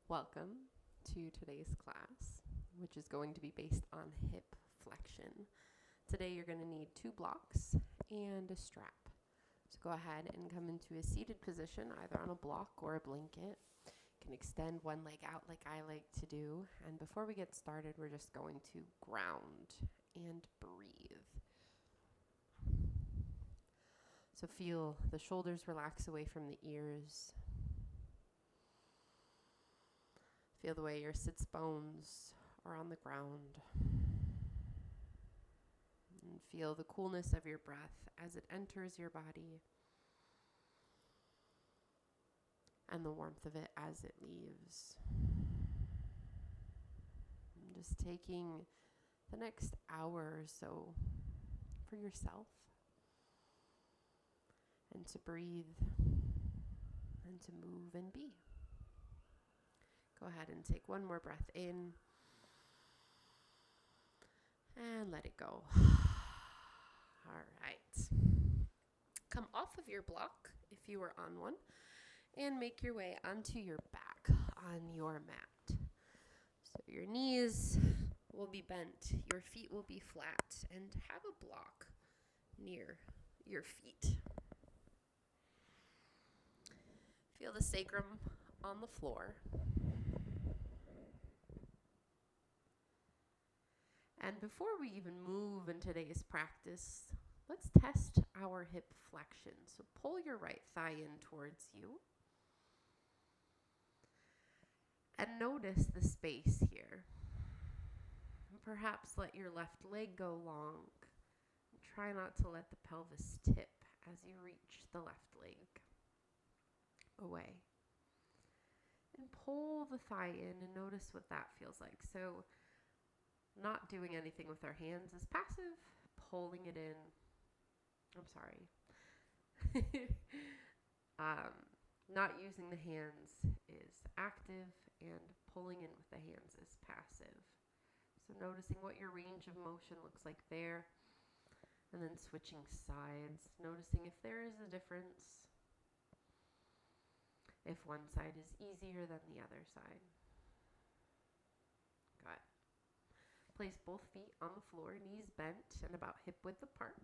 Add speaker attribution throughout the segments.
Speaker 1: Welcome to today's class, which is going to be based on hip flexion. Today you're going to need 2 blocks and a strap. So go ahead and come into a seated position, either on a block or a blanket. You can extend one leg out like I like to do. And before we get started, we're just going to ground and breathe. So feel the shoulders relax away from the ears. Feel the way your sits bones are on the ground. And feel the coolness of your breath as it enters your body, and the warmth of it as it leaves. And just taking the next hour or so for yourself, and to breathe, and to move and be. Go ahead and take one more breath in, and let it go. All right. Come off of your block, if you are on one, and make your way onto your back on your mat. So your knees will be bent, your feet will be flat, and have a block near your feet. Feel the sacrum on the floor. And before we even move in today's practice, let's test our hip flexion. So pull your right thigh in towards you. And notice the space here. And perhaps let your left leg go long. Try not to let the pelvis tip as you reach the left leg away. And pull the thigh in and notice what that feels like. So not doing anything with our hands is passive. Pulling it in. I'm sorry. Not using the hands is active, and pulling in with the hands is passive. So noticing what your range of motion looks like there, and then switching sides, noticing if there is a difference, if one side is easier than the other side. Good. Place both feet on the floor, knees bent and about hip width apart.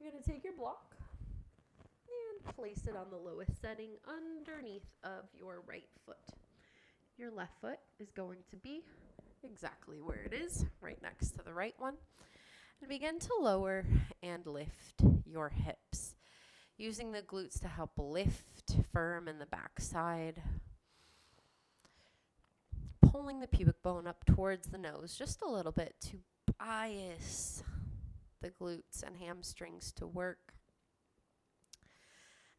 Speaker 1: You're going to take your block and place it on the lowest setting underneath of your right foot. Your left foot is going to be exactly where it is, right next to the right one. And begin to lower and lift your hips, using the glutes to help lift firm in the back side. Pulling the pubic bone up towards the nose just a little bit to bias the glutes and hamstrings to work.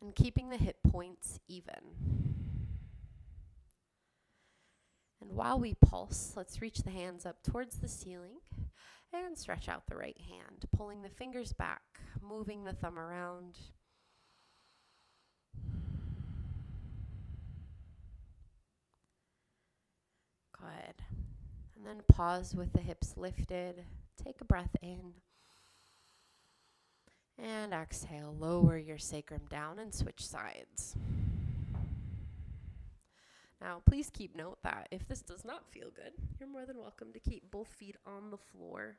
Speaker 1: And keeping the hip points even. And while we pulse, let's reach the hands up towards the ceiling and stretch out the right hand, pulling the fingers back, moving the thumb around. Good. And then pause with the hips lifted. Take a breath in. And exhale, lower your sacrum down and switch sides. Now, please keep note that if this does not feel good, you're more than welcome to keep both feet on the floor.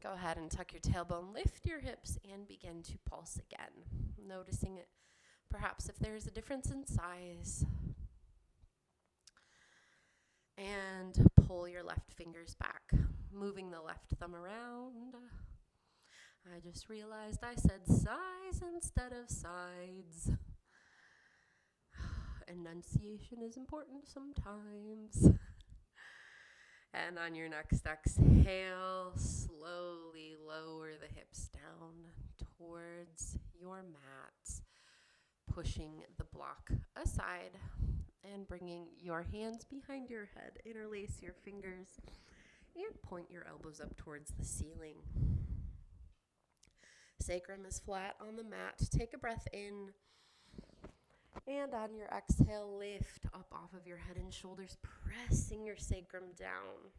Speaker 1: Go ahead and tuck your tailbone, lift your hips, and begin to pulse again. Noticing it, perhaps if there's a difference in size. And pull your left fingers back, moving the left thumb around. I just realized I said size instead of sides. Enunciation is important sometimes. And on your next exhale, slowly lower the hips down towards your mat, pushing the block aside and bringing your hands behind your head. Interlace your fingers and point your elbows up towards the ceiling. Sacrum is flat on the mat. Take a breath in. And on your exhale, lift up off of your head and shoulders, pressing your sacrum down.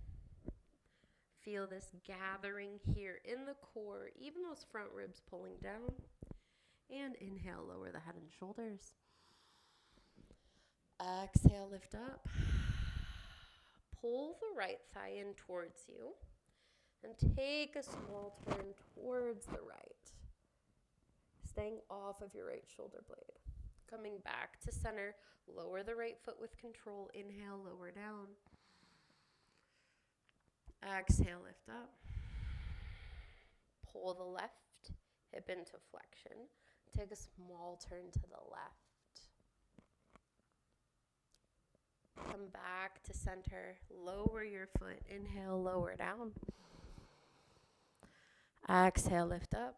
Speaker 1: Feel this gathering here in the core, even those front ribs pulling down. And inhale, lower the head and shoulders. Exhale, lift up. Pull the right thigh in towards you and take a small turn towards the right, staying off of your right shoulder blade. Coming back to center, lower the right foot with control. Inhale, lower down. Exhale, lift up. Pull the left hip into flexion. Take a small turn to the left. Come back to center. Lower your foot. Inhale, lower down. Exhale, lift up.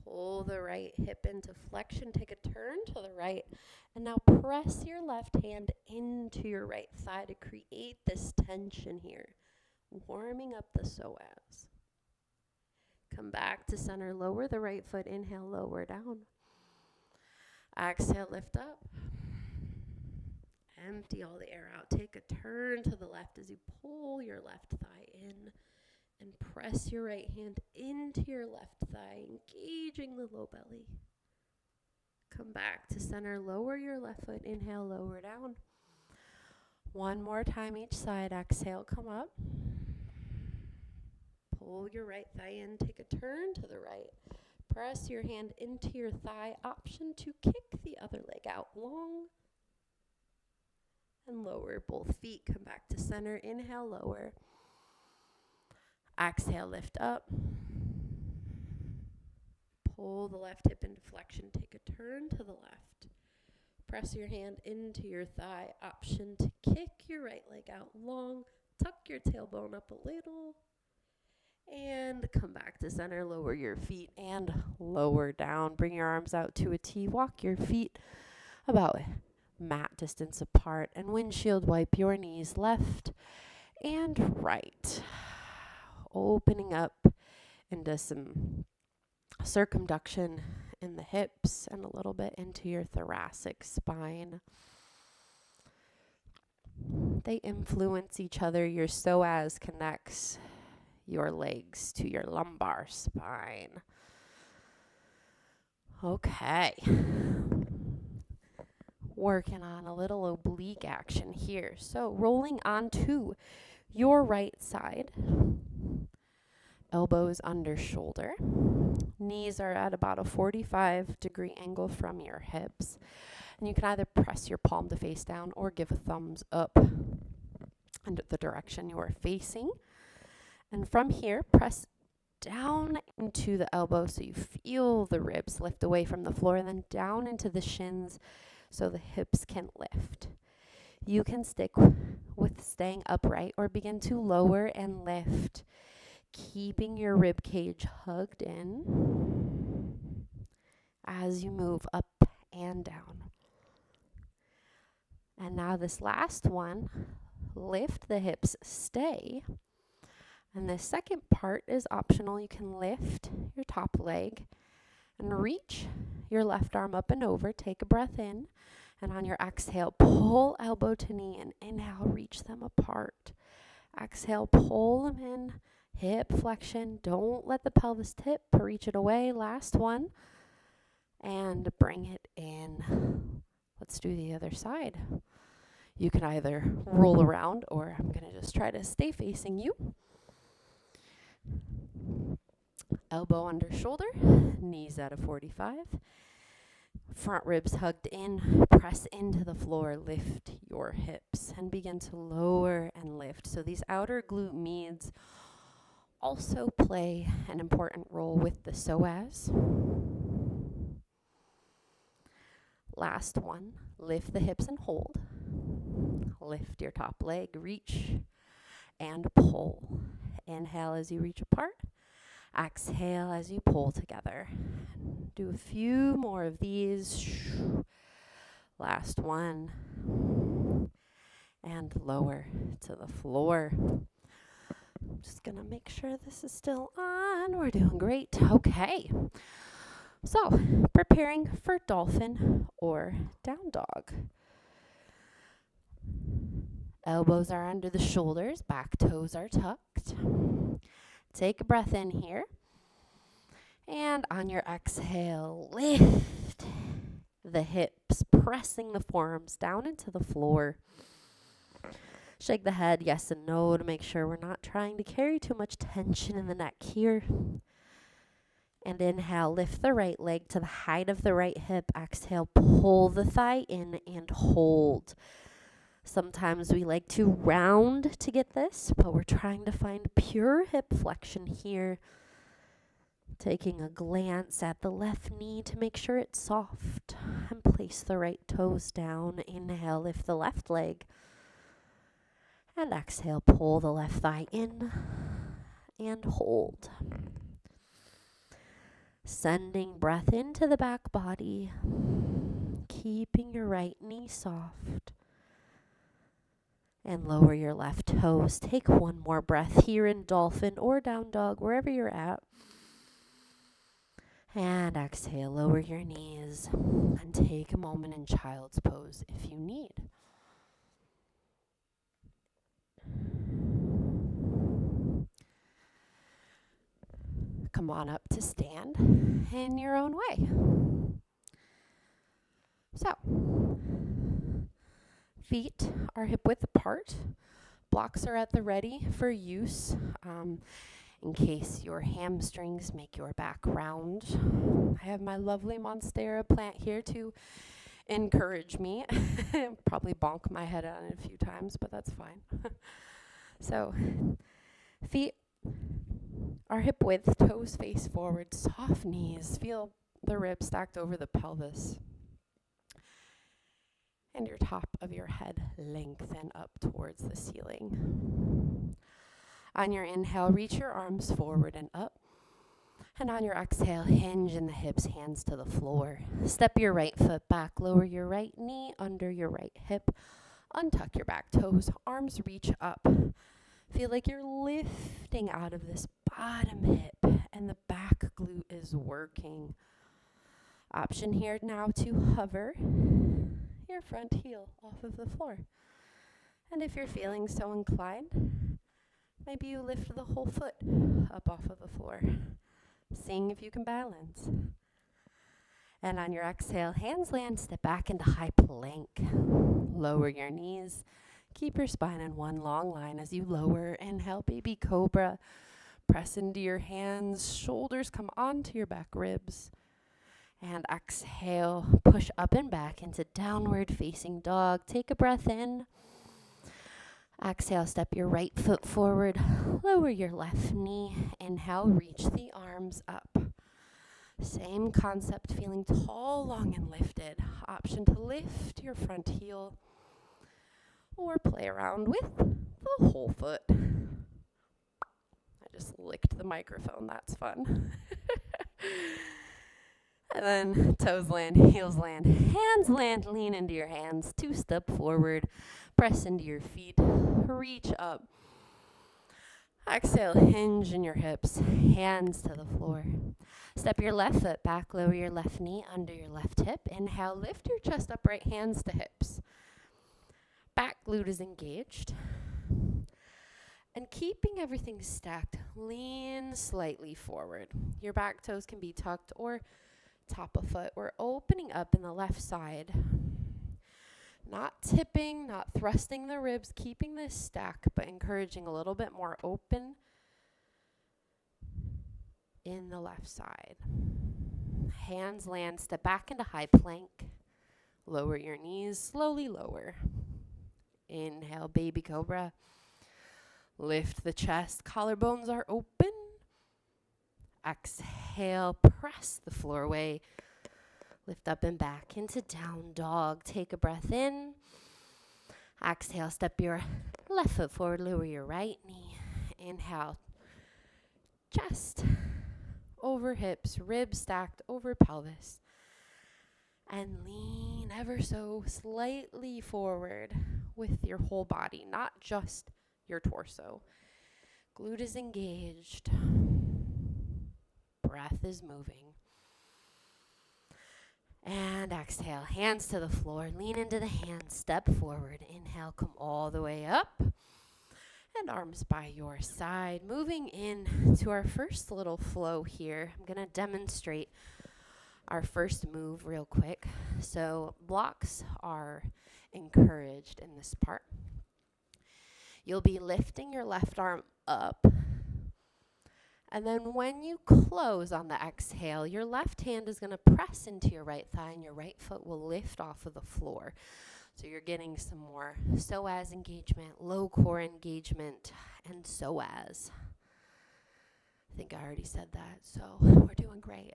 Speaker 1: Pull the right hip into flexion. Take a turn to the right. And now press your left hand into your right thigh to create this tension here. Warming up the psoas. Come back to center. Lower the right foot. Inhale, lower down. Exhale, lift up. Empty all the air out. Take a turn to the left as you pull your left thigh in and press your right hand into your left thigh, engaging the low belly. Come back to center. Lower your left foot. Inhale, lower down. One more time each side. Exhale, come up. Pull your right thigh in. Take a turn to the right. Press your hand into your thigh. Option to kick the other leg out long. And lower both feet. Come back to center. Inhale, lower. Exhale, lift up. Pull the left hip into flexion. Take a turn to the left. Press your hand into your thigh. Option to kick your right leg out long. Tuck your tailbone up a little. And come back to center. Lower your feet and lower down. Bring your arms out to a T. Walk your feet about mat distance apart. And windshield wipe your knees left and right. Opening up into some circumduction in the hips and a little bit into your thoracic spine. They influence each other. Your psoas connects your legs to your lumbar spine. Okay. Working on a little oblique action here. So rolling onto your right side. Elbows under shoulder. Knees are at about a 45-degree angle from your hips. And you can either press your palm to face down or give a thumbs up in the direction you are facing. And from here, press down into the elbow so you feel the ribs lift away from the floor, and then down into the shins so the hips can lift. You can stick with staying upright or begin to lower and lift, keeping your rib cage hugged in as you move up and down. And now this last one, lift the hips, stay. And the second part is optional. You can lift your top leg and reach your left arm up and over. Take a breath in. And on your exhale, pull elbow to knee and inhale, reach them apart. Exhale, pull them in. Hip flexion. Don't let the pelvis tip. Reach it away. Last one. And bring it in. Let's do the other side. You can either roll around, or I'm going to just try to stay facing you. Elbow under shoulder, knees at a 45. Front ribs hugged in, press into the floor, lift your hips, and begin to lower and lift. So these outer glute meads also play an important role with the psoas. Last one, lift the hips and hold. Lift your top leg, reach and pull. Inhale as you reach apart. Exhale as you pull together. Do a few more of these. Last one. And lower to the floor. I'm just going to make sure this is still on. We're doing great. Okay. So, preparing for dolphin or down dog. Elbows are under the shoulders, back toes are tucked. Take a breath in here. And on your exhale, lift the hips, pressing the forearms down into the floor. Shake the head yes and no to make sure we're not trying to carry too much tension in the neck here. And inhale, lift the right leg to the height of the right hip. Exhale, pull the thigh in and hold. Sometimes we like to round to get this, but we're trying to find pure hip flexion here. Taking a glance at the left knee to make sure it's soft. And place the right toes down. Inhale, lift the left leg. And exhale, pull the left thigh in and hold. Sending breath into the back body. Keeping your right knee soft. And lower your left toes. Take one more breath here in dolphin or down dog, wherever you're at. And exhale, lower your knees. And take a moment in child's pose if you need. Come on up to stand in your own way. So, feet are hip width apart. Blocks are at the ready for use in case your hamstrings make your back round. I have my lovely Monstera plant here to encourage me. Probably bonk my head on it a few times, but that's fine. So, feet are hip width, toes face forward, soft knees. Feel the ribs stacked over the pelvis. And your top of your head lengthen up towards the ceiling. On your inhale, reach your arms forward and up. And on your exhale, hinge in the hips, hands to the floor. Step your right foot back, lower your right knee under your right hip. Untuck your back toes, arms reach up. Feel like you're lifting out of this bottom hip and the back glute is working. Option here now to hover your front heel off of the floor. And if you're feeling so inclined, maybe you lift the whole foot up off of the floor, seeing if you can balance. And on your exhale, hands land, step back into high plank. Lower your knees. Keep your spine in one long line as you lower. Inhale, baby cobra. Press into your hands. Shoulders come onto your back ribs. And exhale, push up and back into downward facing dog. Take a breath in. Exhale, step your right foot forward. Lower your left knee. Inhale, reach the arms up. Same concept, feeling tall, long, and lifted. Option to lift your front heel or play around with the whole foot. I just licked the microphone. That's fun. And then toes land, heels land, hands land, lean into your hands, 2-step forward, press into your feet, reach up. Exhale, hinge in your hips, hands to the floor. Step your left foot back, lower your left knee under your left hip. Inhale, lift your chest upright, hands to hips. Back glute is engaged. And keeping everything stacked, lean slightly forward. Your back toes can be tucked or top of foot. We're opening up in the left side. Not tipping, not thrusting the ribs, keeping this stack, but encouraging a little bit more open in the left side. Hands land, step back into high plank. Lower your knees, slowly lower. Inhale, baby cobra. Lift the chest, collarbones are open. Exhale, press the floor away. Lift up and back into down dog. Take a breath in. Exhale, step your left foot forward, lower your right knee. Inhale, chest over hips, ribs stacked over pelvis. And lean ever so slightly forward with your whole body, not just your torso. Glute is engaged. Breath is moving. And exhale, hands to the floor, lean into the hands, step forward. Inhale, come all the way up. And arms by your side. Moving in to our first little flow here. I'm going to demonstrate our first move real quick. So blocks are encouraged in this part. You'll be lifting your left arm up. And then when you close on the exhale, your left hand is going to press into your right thigh and your right foot will lift off of the floor. So you're getting some more psoas engagement, low core engagement, and psoas. I think I already said that, so we're doing great.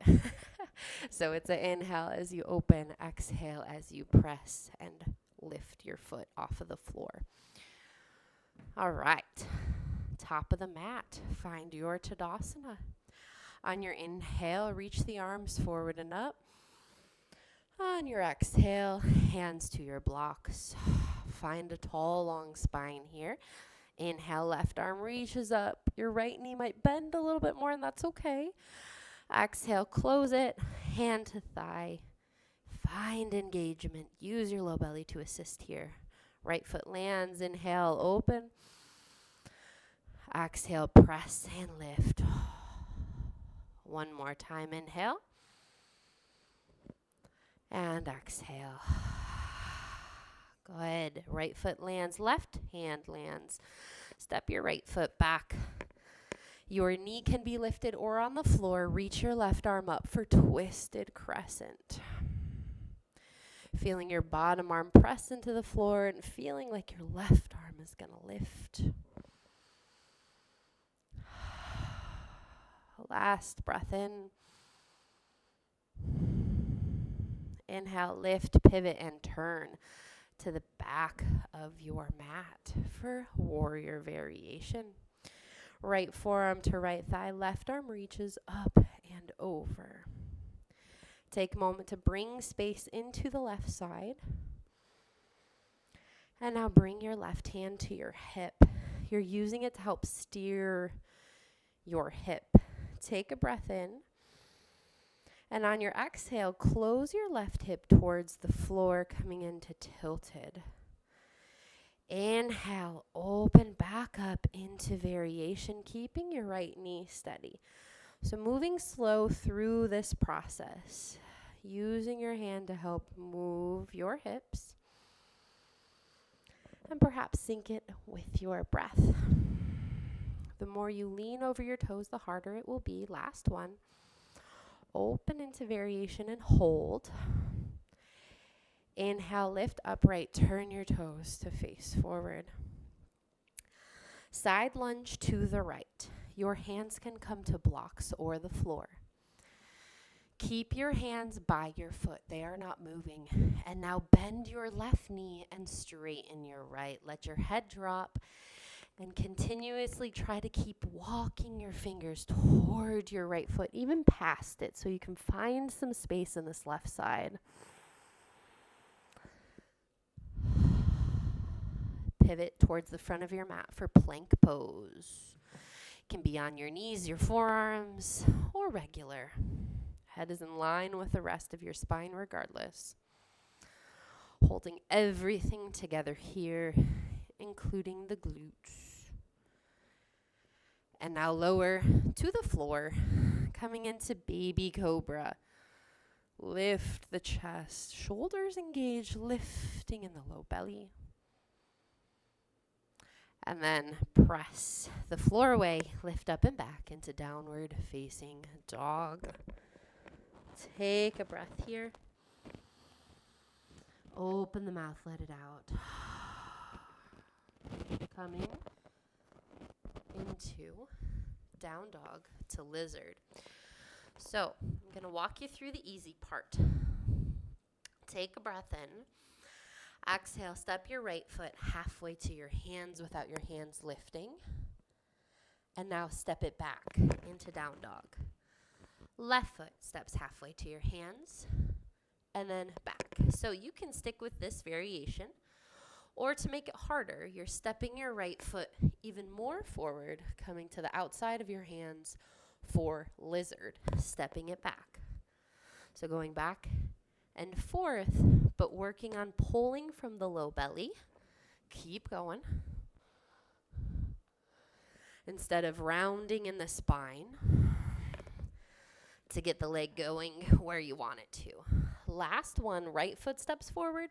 Speaker 1: So it's an inhale as you open, exhale as you press and lift your foot off of the floor. All right, top of the mat, find your Tadasana. On your inhale, reach the arms forward and up. On your exhale, hands to your blocks. Find a tall, long spine here. Inhale, left arm reaches up. Your right knee might bend a little bit more, and that's okay. Exhale, close it. Hand to thigh. Find engagement. Use your low belly to assist here. Right foot lands. Inhale, open. Exhale, press and lift. One more time, inhale. And exhale. Good. Right foot lands, left hand lands. Step your right foot back. Your knee can be lifted or on the floor. Reach your left arm up for twisted crescent. Feeling your bottom arm press into the floor and feeling like your left arm is going to lift. Last breath in. Inhale, lift, pivot, and turn to the back of your mat for warrior variation. Right forearm to right thigh, left arm reaches up and over. Take a moment to bring space into the left side. And now bring your left hand to your hip. You're using it to help steer your hip. Take a breath in. And on your exhale, close your left hip towards the floor, coming into tilted. Inhale, open back up into variation, keeping your right knee steady. So moving slow through this process, using your hand to help move your hips, and perhaps sync it with your breath. The more you lean over your toes, the harder it will be. Last one. Open into variation and hold. Inhale, lift upright, turn your toes to face forward. Side lunge to the right. Your hands can come to blocks or the floor. Keep your hands by your foot. They are not moving. And now bend your left knee and straighten your right. Let your head drop. And continuously try to keep walking your fingers toward your right foot, even past it, so you can find some space in this left side. Pivot towards the front of your mat for plank pose. It can be on your knees, your forearms, or regular. Head is in line with the rest of your spine regardless. Holding everything together here, including the glutes. And now lower to the floor, coming into baby cobra. Lift the chest, shoulders engaged, lifting in the low belly. And then press the floor away, lift up and back into downward facing dog. Take a breath here. Open the mouth, let it out. Coming into down dog to lizard. So I'm going to walk you through the easy part. Take a breath in. Exhale, step your right foot halfway to your hands without your hands lifting. And now step it back into down dog. Left foot steps halfway to your hands and then back. So you can stick with this variation. Or to make it harder, you're stepping your right foot even more forward, coming to the outside of your hands for lizard, stepping it back. So going back and forth, but working on pulling from the low belly. Keep going. Instead of rounding in the spine. to get the leg going where you want it to. Last one, right foot steps forward,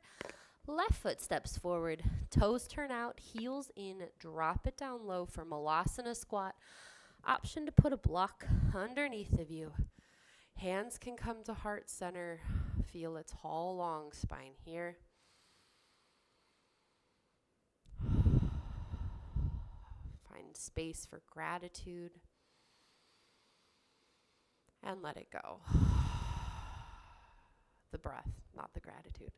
Speaker 1: left foot steps forward, toes turn out, heels in, drop it down low for Malasana squat. Option to put a block underneath of you. Hands can come to heart center. Feel a tall, long spine here. Find space for gratitude. And let it go. The breath, not the gratitude.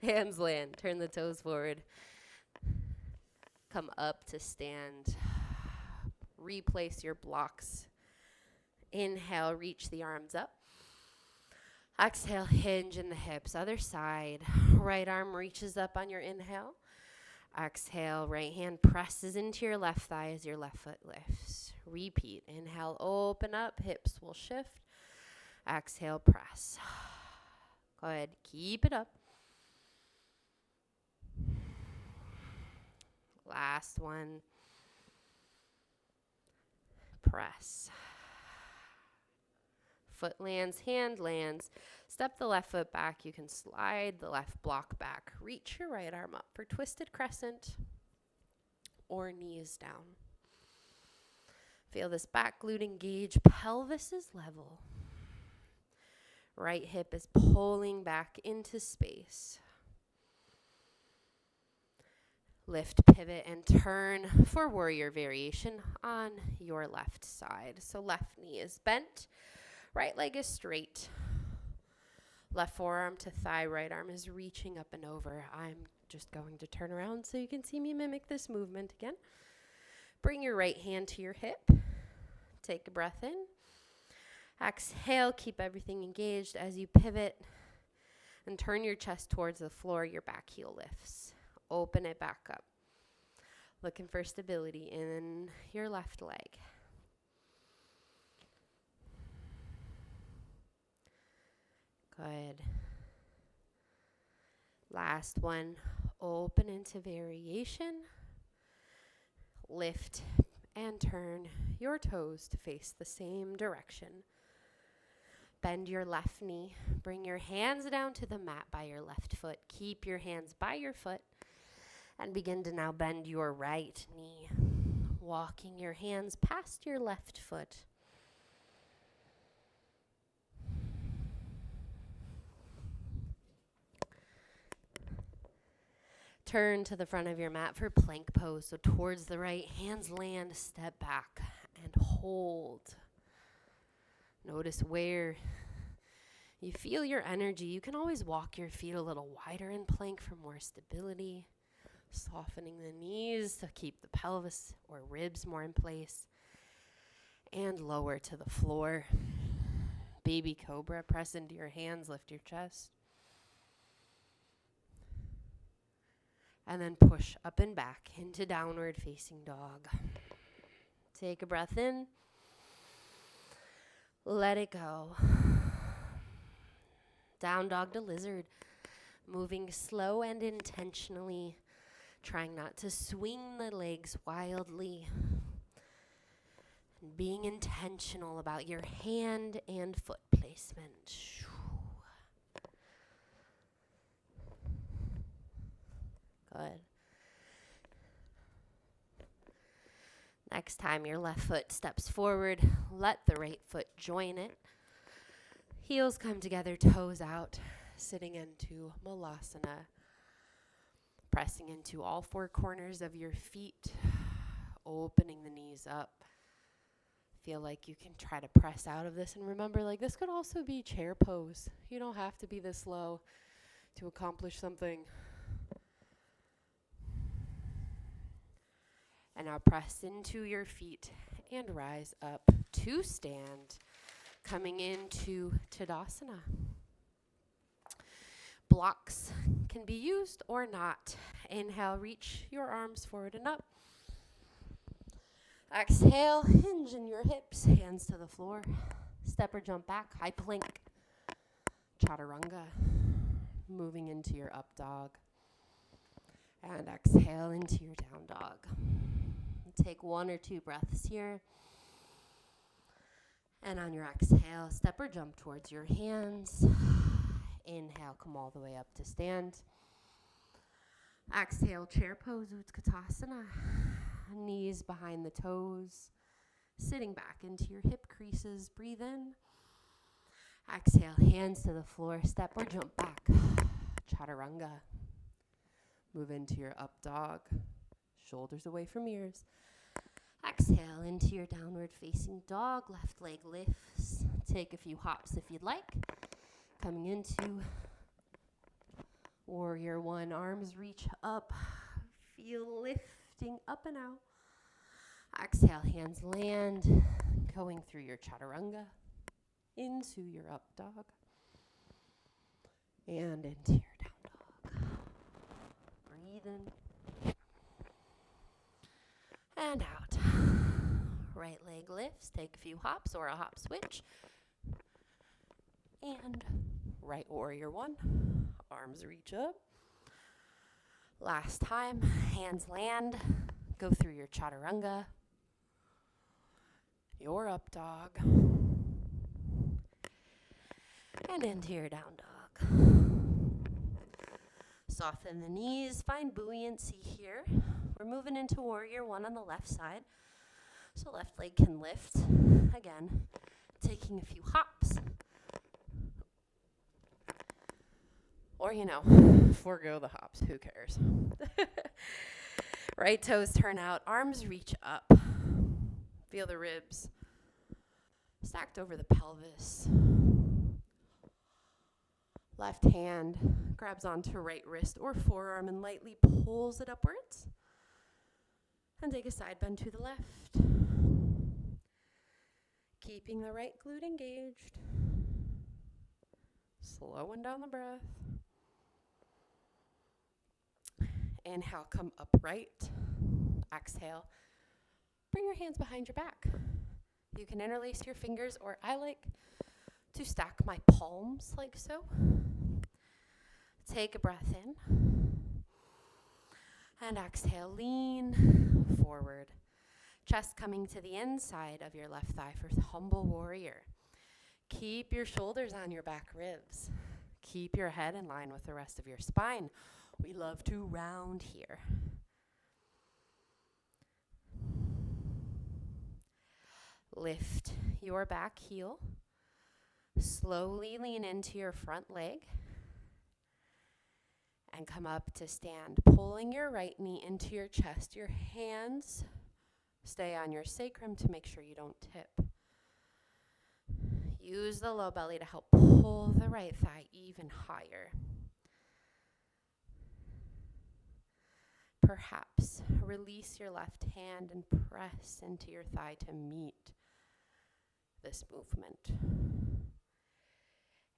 Speaker 1: Hands land. Turn the toes forward. Come up to stand. Replace your blocks. Inhale, reach the arms up. Exhale, hinge in the hips. Other side. Right arm reaches up on your inhale. Exhale, right hand presses into your left thigh as your left foot lifts. Repeat. Inhale, open up. Hips will shift. Exhale, press. Go ahead. Keep it up. Last one. Press. Foot lands, hand lands. Step the left foot back. You can slide the left block back. Reach your right arm up for twisted crescent or knees down. Feel this back glute engage. Pelvis is level. Right hip is pulling back into space. Lift, pivot, and turn for warrior variation on your left side. So left knee is bent. Right leg is straight. Left forearm to thigh, right arm is reaching up and over. I'm just going to turn around so you can see me mimic this movement again. Bring your right hand to your hip. Take a breath in. Exhale, keep everything engaged as you pivot and turn your chest towards the floor. Your back heel lifts. Open it back up. Looking for stability in your left leg. Good. Last one. Open into variation. Lift and turn your toes to face the same direction. Bend your left knee. Bring your hands down to the mat by your left foot. Keep your hands by your foot. And begin to now bend your right knee. Walking your hands past your left foot. Turn to the front of your mat for plank pose. So towards the right, hands land, step back, and hold. Notice where you feel your energy. You can always walk your feet a little wider in plank for more stability. Softening the knees to keep the pelvis or ribs more in place. And lower to the floor. Baby cobra, press into your hands, lift your chest. And then push up and back into downward facing dog. Take a breath in. Let it go. Down dog to lizard. Moving slow and intentionally. Trying not to swing the legs wildly. And being intentional about your hand and foot placement. Good. Next time your left foot steps forward, let the right foot join it. Heels come together, toes out, sitting into Malasana. Pressing into all four corners of your feet, opening the knees up. Feel like you can try to press out of this. And remember, like this could also be chair pose. You don't have to be this low to accomplish something. And now press into your feet and rise up to stand, coming into Tadasana. Blocks can be used or not. Inhale, reach your arms forward and up. Exhale, hinge in your hips, hands to the floor. Step or jump back, high plank. Chaturanga, moving into your up dog. And exhale into your down dog. Take one or two breaths here. And on your exhale, step or jump towards your hands. Inhale, come all the way up to stand. Exhale, chair pose, Utkatasana. Knees behind the toes. Sitting back into your hip creases. Breathe in. Exhale, hands to the floor. Step or jump back. Chaturanga. Move into your up dog. Shoulders away from ears. Exhale into your downward facing dog. Left leg lifts. Take a few hops if you'd like. Coming into warrior one. Arms reach up. Feel lifting up and out. Exhale, hands land. Going through your chaturanga. Into your up dog. And into your down dog. Breathe in. And out. Right leg lifts. Take a few hops or a hop switch. And right warrior one. Arms reach up. Last time. Hands land. Go through your chaturanga. Your up dog. And into your down dog. Soften the knees. Find buoyancy here. We're moving into warrior one on the left side. So left leg can lift. Again, taking a few hops. Or, forego the hops. Who cares? Right toes turn out. Arms reach up. Feel the ribs stacked over the pelvis. Left hand grabs onto right wrist or forearm and lightly pulls it upwards. And take a side bend to the left. Keeping the right glute engaged. Slowing down the breath. Inhale, come upright. Exhale. Bring your hands behind your back. You can interlace your fingers, or I like to stack my palms like so. Take a breath in. And exhale, lean forward. Chest coming to the inside of your left thigh for humble warrior. Keep your shoulders on your back ribs. Keep your head in line with the rest of your spine. We love to round here. Lift your back heel. Slowly lean into your front leg. And come up to stand, pulling your right knee into your chest. Your hands stay on your sacrum to make sure you don't tip. Use the low belly to help pull the right thigh even higher. Perhaps release your left hand and press into your thigh to meet this movement.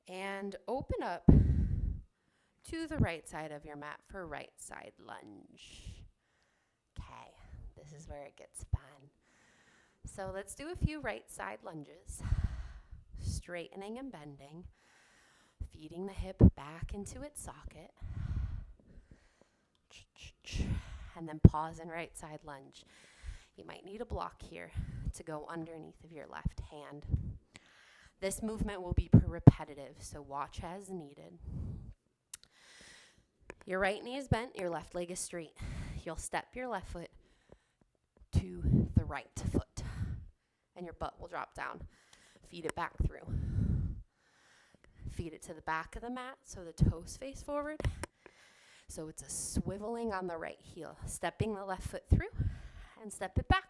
Speaker 1: And open up to the right side of your mat for right side lunge. Okay, this is where it gets fun. So let's do a few right side lunges. Straightening and bending. Feeding the hip back into its socket. And then pause and right side lunge. You might need a block here to go underneath of your left hand. This movement will be repetitive, so watch as needed. Your right knee is bent, your left leg is straight. You'll step your left foot to the right foot, and your butt will drop down. Feed it back through. Feed it to the back of the mat so the toes face forward. So it's a swiveling on the right heel, stepping the left foot through and step it back.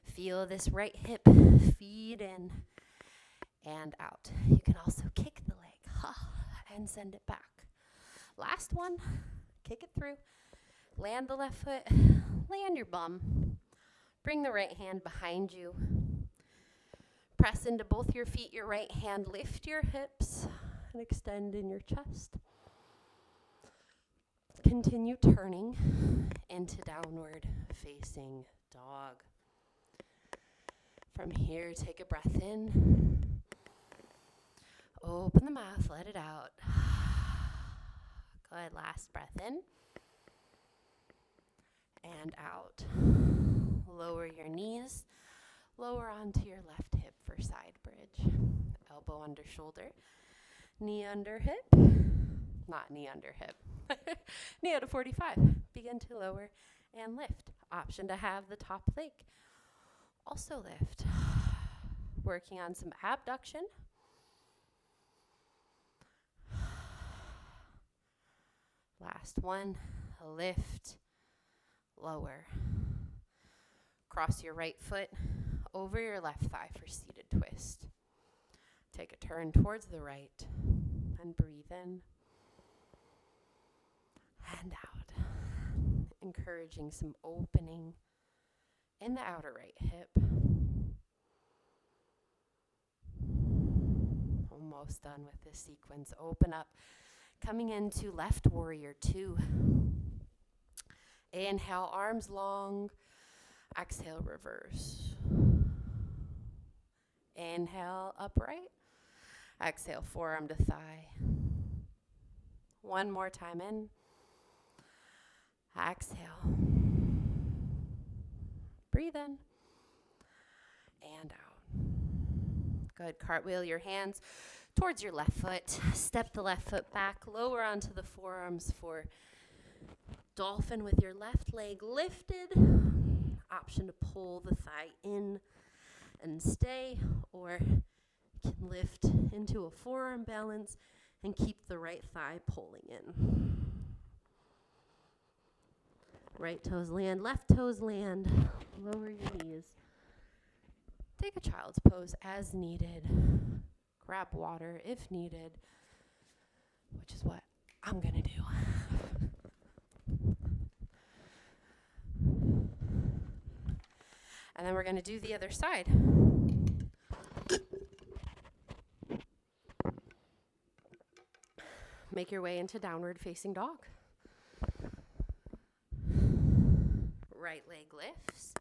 Speaker 1: Feel this right hip feed in and out. You can also kick the leg and send it back. Last one, kick it through. Land the left foot, land your bum. Bring the right hand behind you. Press into both your feet, your right hand. Lift your hips and extend in your chest. Continue turning into downward facing dog. From here, take a breath in. Open the mouth, let it out. Good, last breath in. And out. Lower your knees. Lower onto your left hip for side bridge. Elbow under shoulder, knee under hip, not knee under hip, knee out of 45. Begin to lower and lift. Option to have the top leg also lift. Working on some abduction. Last one, lift, lower. Cross your right foot over your left thigh for seated twist. Take a turn towards the right and breathe in and out. Encouraging some opening in the outer right hip. Almost done with this sequence. Open up. Coming into left warrior 2. Inhale, arms long. Exhale, reverse. Inhale, upright. Exhale, forearm to thigh. One more time in. Exhale. Breathe in and out. Good. Cartwheel your hands towards your left foot. Step the left foot back. Lower onto the forearms for dolphin with your left leg lifted. Option to pull the thigh in and stay, or you can lift into a forearm balance and keep the right thigh pulling in. Right toes land, left toes land. Lower your knees. Take a child's pose as needed. Grab water if needed, which is what I'm going to do. And then we're going to do the other side. Make your way into downward facing dog. Right leg lifts.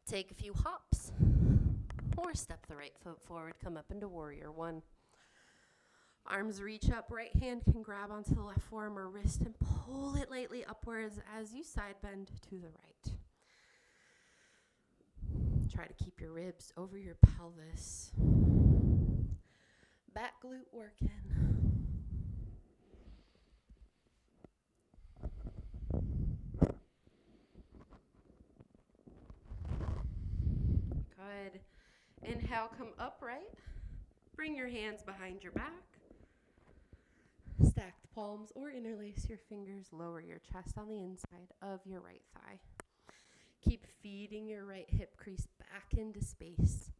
Speaker 1: Take a few hops. Or step the right foot forward. Come up into warrior 1. Arms reach up. Right hand can grab onto the left forearm or wrist and pull it lightly upwards as you side bend to the right. Try to keep your ribs over your pelvis. Back glute working. Good. Inhale, come upright. Bring your hands behind your back. Stack the palms or interlace your fingers. Lower your chest on the inside of your right thigh. Keep feeding your right hip crease back into space.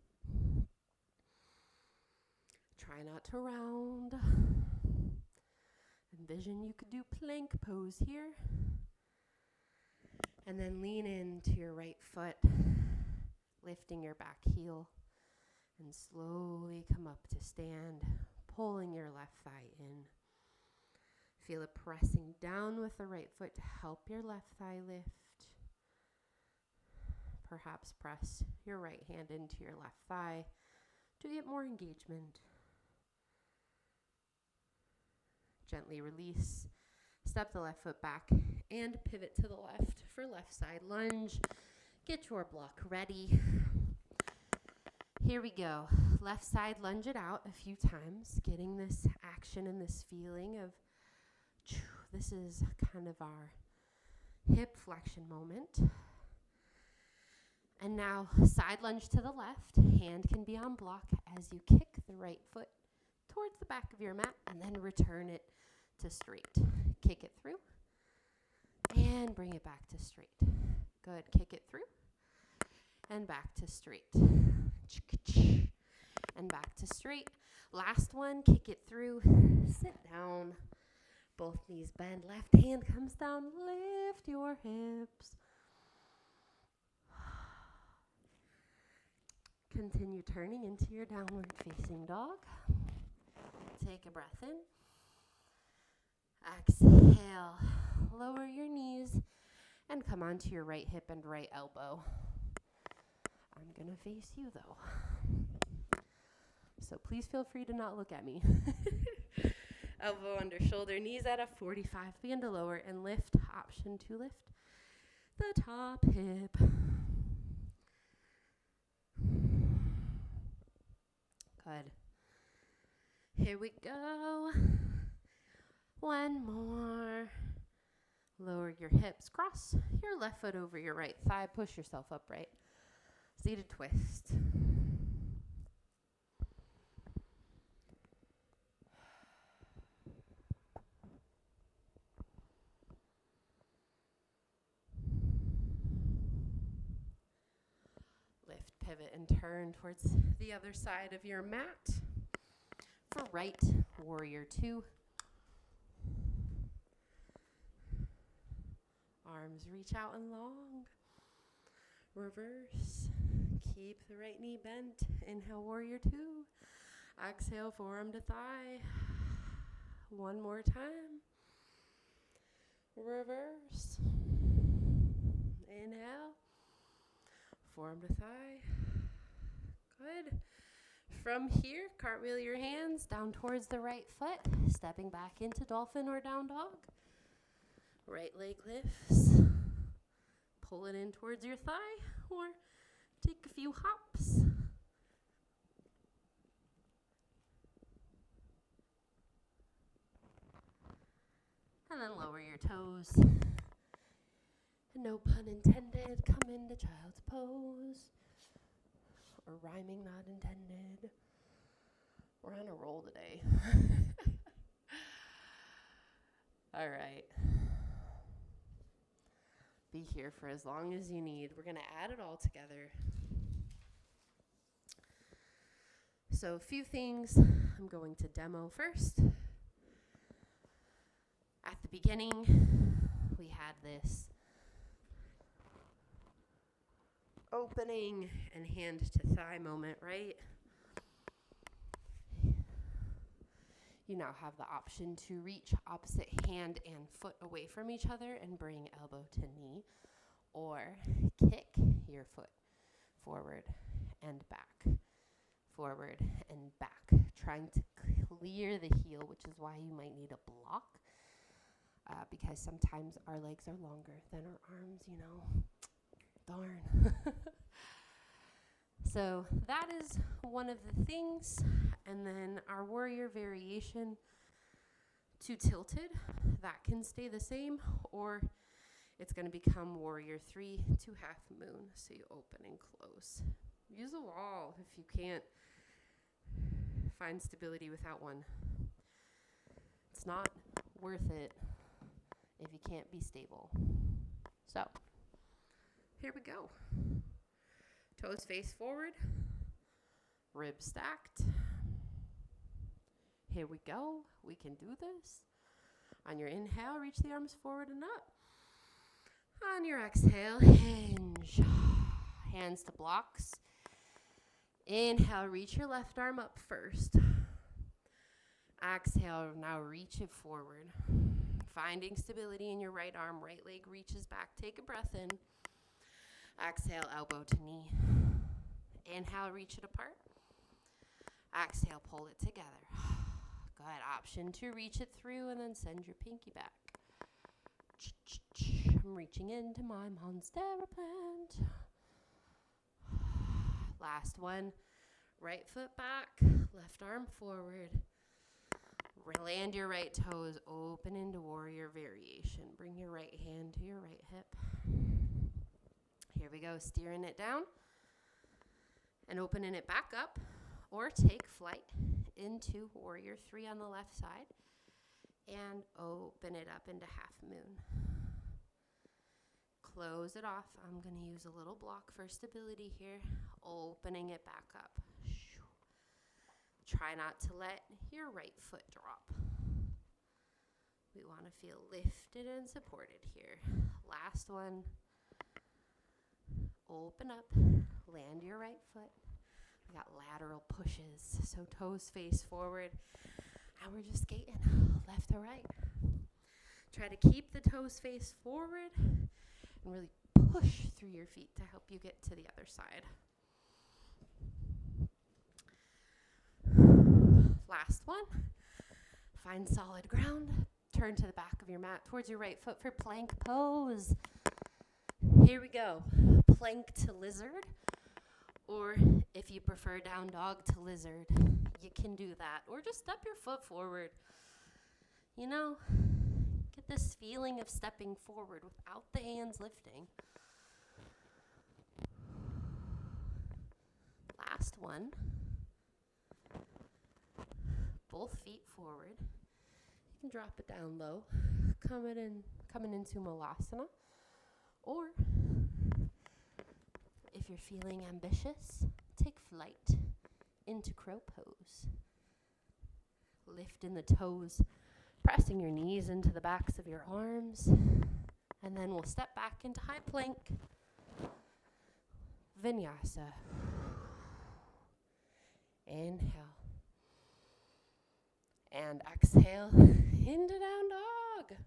Speaker 1: Try not to round. Envision you could do plank pose here. And then lean into your right foot, lifting your back heel. And slowly come up to stand, pulling your left thigh in. Feel it pressing down with the right foot to help your left thigh lift. Perhaps press your right hand into your left thigh to get more engagement. Gently release. Step the left foot back and pivot to the left for left side lunge. Get your block ready. Here we go. Left side, lunge it out a few times, getting this action and this feeling of, this is kind of our hip flexion moment. And now side lunge to the left. Hand can be on block as you kick the right foot towards the back of your mat and then return it to straight. Kick it through and bring it back to straight. Good. Kick it through and back to straight. And back to straight. Last one, kick it through, sit down. Both knees bend, left hand comes down, lift your hips. Continue turning into your downward facing dog. Take a breath in. Exhale, lower your knees and come onto your right hip and right elbow. I'm gonna face you though. So please feel free to not look at me. Elbow under shoulder, knees at a 45. Begin to lower and lift. Option to lift the top hip. Good. Here we go. One more. Lower your hips. Cross your left foot over your right thigh. Push yourself upright. Seated twist. Lift, pivot, and turn towards the other side of your mat. For right, warrior two. Arms reach out and long. Reverse. Keep the right knee bent. Inhale, warrior two. Exhale, forearm to thigh. One more time. Reverse. Inhale. Forearm to thigh. Good. From here, cartwheel your hands down towards the right foot, stepping back into dolphin or down dog. Right leg lifts. Pull it in towards your thigh or take a few hops. And then lower your toes. No pun intended, come into child's pose. Or rhyming not intended. We're on a roll today. All right. Be here for as long as you need. We're going to add it all together. So a few things I'm going to demo first. At the beginning, we had this opening and hand to thigh moment, right? You now have the option to reach opposite hand and foot away from each other and bring elbow to knee, or kick your foot forward and back, forward and back, trying to clear the heel, which is why you might need a block, because sometimes our legs are longer than our arms, you know. Darn. So that is one of the things. And then our warrior variation to tilted, that can stay the same, or it's going to become warrior 3 to half moon. So you open and close. Use a wall if you can't find stability without one. It's not worth it if you can't be stable. So here we go. Toes face forward, ribs stacked. Here we go. We can do this. On your inhale, reach the arms forward and up. On your exhale, hinge. Hands to blocks. Inhale, reach your left arm up first. Exhale, now reach it forward. Finding stability in your right arm, right leg reaches back. Take a breath in. Exhale, elbow to knee. Inhale, reach it apart. Exhale, pull it together. Good. Option to reach it through and then send your pinky back. I'm reaching into my monstera plant. Last one. Right foot back, left arm forward. Land your right toes, open into warrior variation. Bring your right hand to your right hip. Here we go, steering it down and opening it back up, or take flight into warrior 3 on the left side and open it up into half moon. Close it off. I'm going to use a little block for stability here, opening it back up. Try not to let your right foot drop. We want to feel lifted and supported here. Last one. Open up, land your right foot. We got lateral pushes, so toes face forward. And we're just skating left to right. Try to keep the toes face forward and really push through your feet to help you get to the other side. Last one. Find solid ground. Turn to the back of your mat towards your right foot for plank pose. Here we go. Plank to lizard, or if you prefer down dog to lizard. you can do that. Or just step your foot forward. You know, get this feeling of stepping forward without the hands lifting. Last one. Both feet forward. You can drop it down low, coming into Malasana. Or, if you're feeling ambitious, take flight into crow pose. Lifting the toes, pressing your knees into the backs of your arms. And then we'll step back into high plank. Vinyasa. Inhale. And exhale into down dog.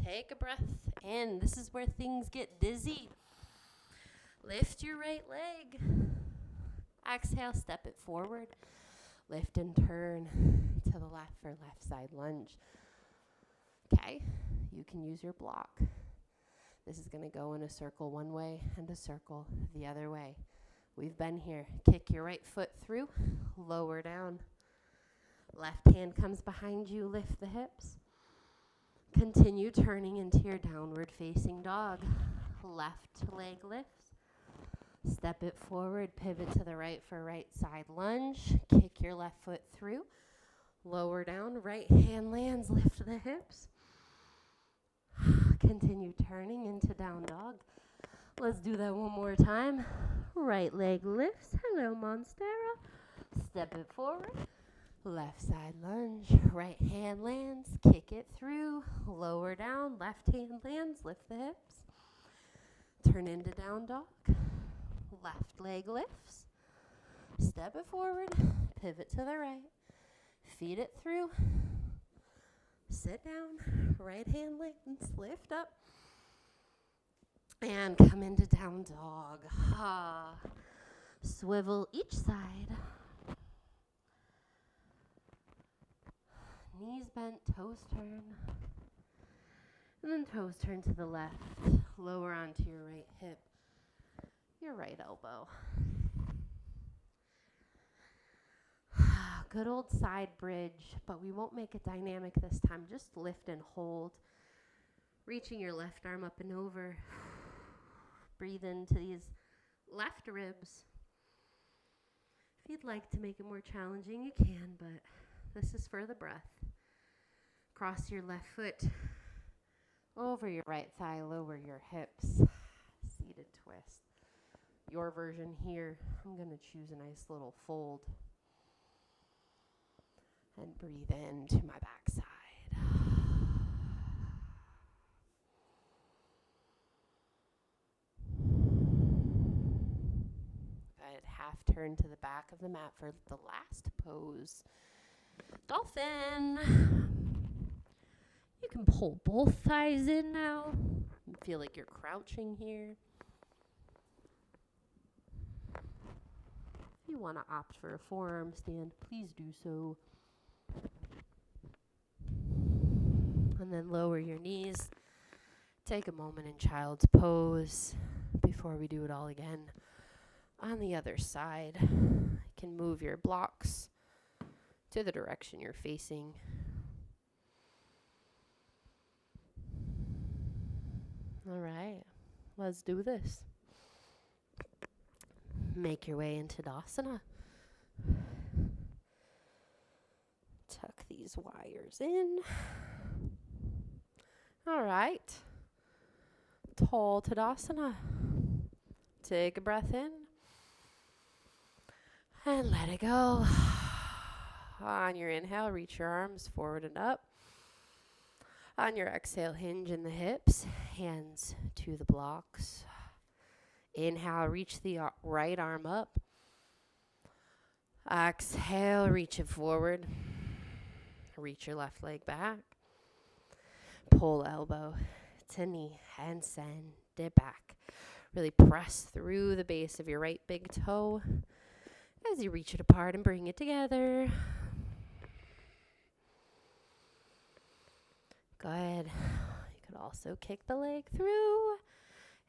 Speaker 1: Take a breath in. This is where things get dizzy. Lift your right leg. Exhale, step it forward. Lift and turn to the left for left side lunge. Okay, you can use your block. This is going to go in a circle one way and a circle the other way. We've been here. Kick your right foot through, lower down. Left hand comes behind you, lift the hips. Continue turning into your downward facing dog. Left leg lifts. Step it forward, pivot to the right for right side lunge. Kick your left foot through, lower down, right hand lands, lift the hips. Continue turning into down dog. Let's do that one more time. Right leg lifts. Hello, Monstera. Step it forward. Left side lunge. Right hand lands. Kick it through. Lower down. Left hand lands. Lift the hips. Turn into down dog. Left leg lifts. Step it forward. Pivot to the right. Feed it through. Sit down. Right hand lands. Lift up. And come into down dog. Swivel each side. Knees bent, toes turn. And then toes turn to the left. Lower onto your right hip. Your right elbow. Good old side bridge, but we won't make it dynamic this time. Just lift and hold. Reaching your left arm up and over. Breathe into these left ribs. If you'd like to make it more challenging, you can, but this is for the breath. Cross your left foot over your right thigh, lower your hips. Seated twist. Your version here, I'm going to choose a nice little fold. And breathe into my backside. Half turn to the back of the mat for the last pose. Dolphin. You can pull both thighs in now. You feel like you're crouching here. If you want to opt for a forearm stand, please do so. And then lower your knees. Take a moment in child's pose before we do it all again. On the other side, you can move your blocks to the direction you're facing. All right, let's do this. Make your way into Tadasana. Tuck these wires in. All right. Tall Tadasana. Take a breath in. And let it go. On your inhale, reach your arms forward and up. On your exhale, hinge in the hips. Hands to the blocks. Inhale, reach the right arm up. Exhale, reach it forward. Reach your left leg back. Pull elbow to knee and send it back. Really press through the base of your right big toe as you reach it apart and bring it together. Good. You could also kick the leg through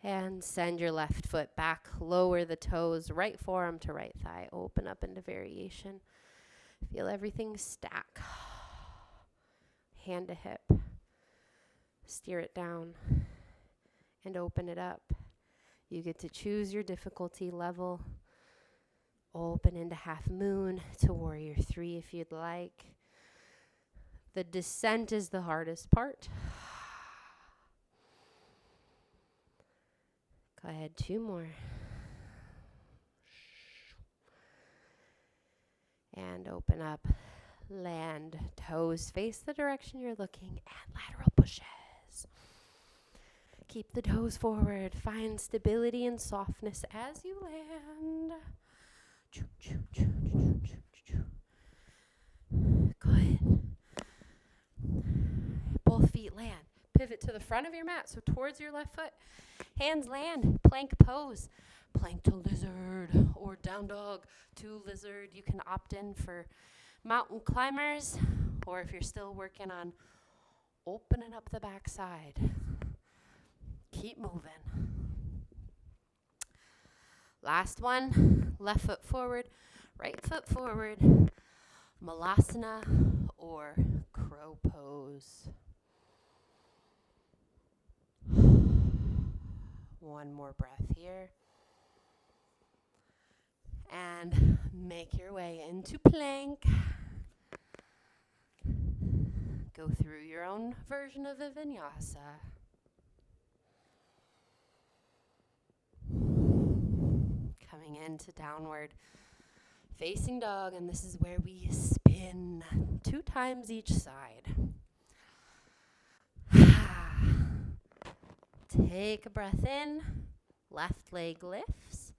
Speaker 1: And send your left foot back. Lower the toes, right forearm to right thigh. Open up into variation. Feel everything stack. Hand to hip. Steer it down and open it up. You get to choose your difficulty level. Open into half moon to warrior 3 if you'd like. The descent is the hardest part. Go ahead, 2 more. And open up. Land. Toes face the direction you're looking, and lateral pushes. Keep the toes forward. Find stability and softness as you land. Good. Both feet land. Pivot to the front of your mat, so towards your left foot. Hands land. Plank pose. Plank to lizard or down dog to lizard. You can opt in for mountain climbers, or if you're still working on opening up the backside, keep moving. Last one, left foot forward, right foot forward, malasana or crow pose. One more breath here. And make your way into plank. Go through your own version of a vinyasa. Coming into downward facing dog, and this is where we spin 2 times each side. Take a breath in, left leg lifts.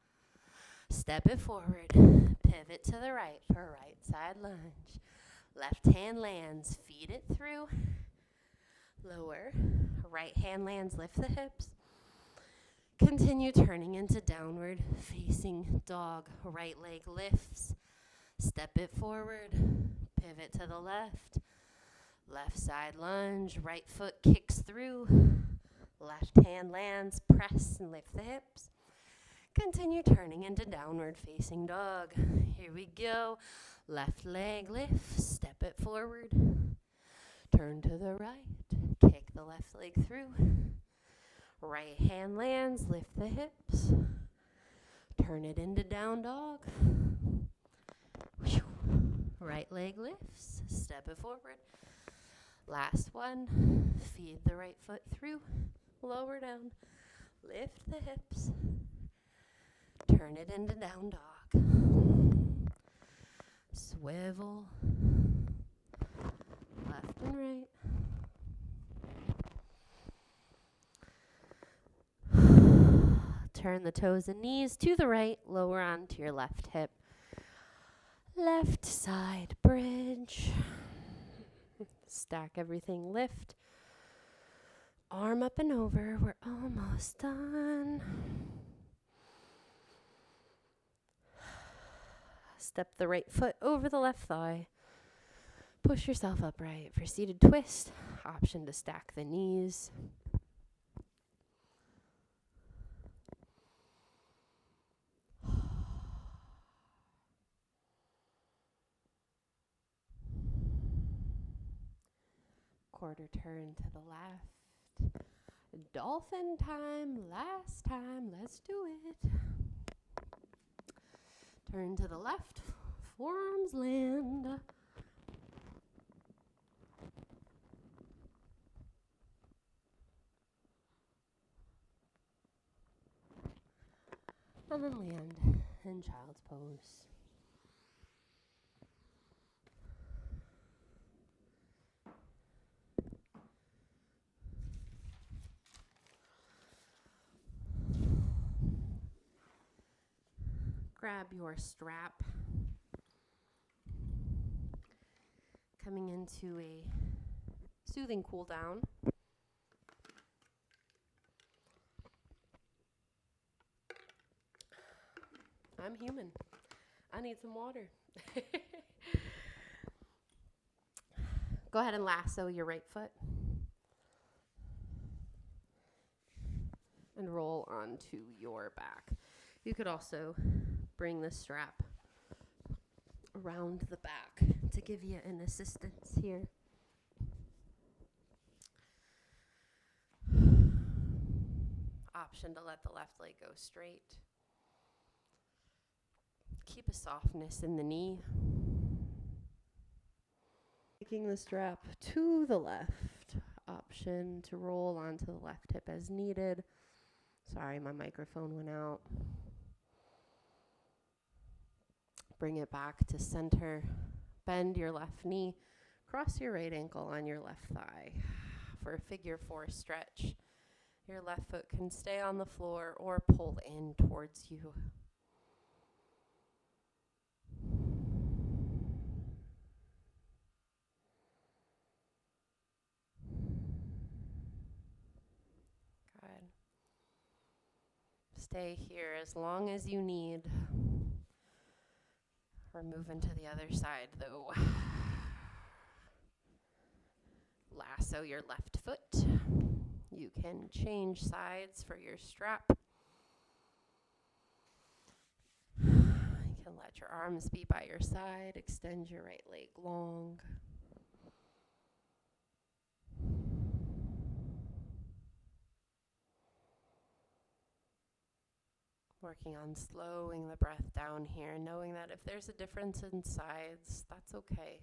Speaker 1: Step it forward, pivot to the right for right side lunge. Left hand lands, feed it through. Lower, right hand lands, lift the hips. Continue turning into downward facing dog. Right leg lifts, step it forward, pivot to the left. Left side lunge, right foot kicks through. Left hand lands, press and lift the hips. Continue turning into downward facing dog. Here we go. Left leg lifts, step it forward. Turn to the right, kick the left leg through. Right hand lands, lift the hips. Turn it into down dog. Right leg lifts, step it forward. Last one, feed the right foot through. Lower down, lift the hips. Turn it into down dog. Swivel. Left and right. Turn the toes and knees to the right. Lower onto your left hip. Left side bridge. Stack everything, lift. Arm up and over. We're almost done. Step the right foot over the left thigh. Push yourself upright for seated twist. Option to stack the knees. Quarter turn to the left. Dolphin time, last time, let's do it. Turn to the left, forearms land. And then land in child's pose. Grab your strap. Coming into a soothing cool down. I'm human. I need some water. Go ahead and lasso your right foot. and roll onto your back. You could also bring the strap around the back to give you an assistance here. Option to let the left leg go straight. Keep a softness in the knee. Taking the strap to the left. Option to roll onto the left hip as needed. Sorry, my microphone went out. Bring it back to center. Bend your left knee. Cross your right ankle on your left thigh for a figure 4 stretch. Your left foot can stay on the floor or pull in towards you. Good. Stay here as long as you need. We're moving to the other side though. Lasso your left foot. You can change sides for your strap. You can let your arms be by your side. Extend your right leg long. Working on slowing the breath down here, knowing that if there's a difference in sides, that's okay.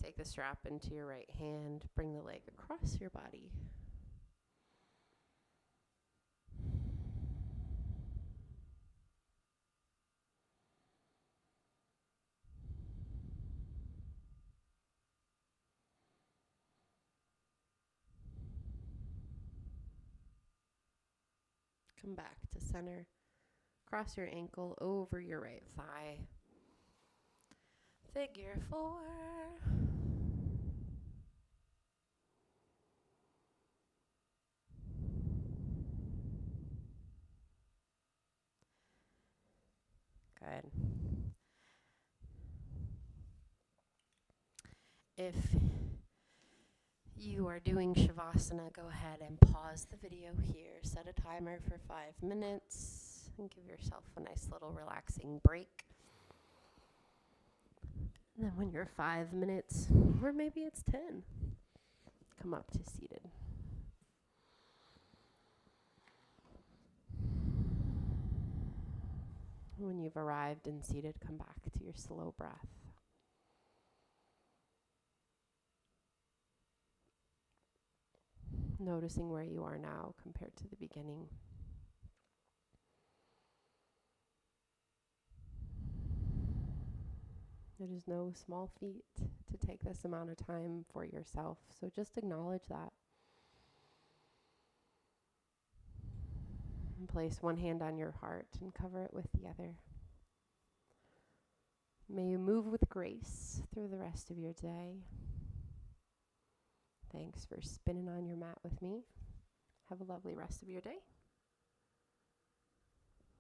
Speaker 1: Take the strap into your right hand, bring the leg across your body. Come back to center. Cross your ankle over your right thigh. Figure 4. Good. If you are doing Shavasana, go ahead and pause the video here. Set a timer for 5 minutes and give yourself a nice little relaxing break. And then when you're 5 minutes, or maybe it's 10, come up to seated. When you've arrived and seated, come back to your slow breath. Noticing where you are now compared to the beginning. It is no small feat to take this amount of time for yourself, so just acknowledge that. And place one hand on your heart and cover it with the other. May you move with grace through the rest of your day. Thanks for spinning on your mat with me. Have a lovely rest of your day.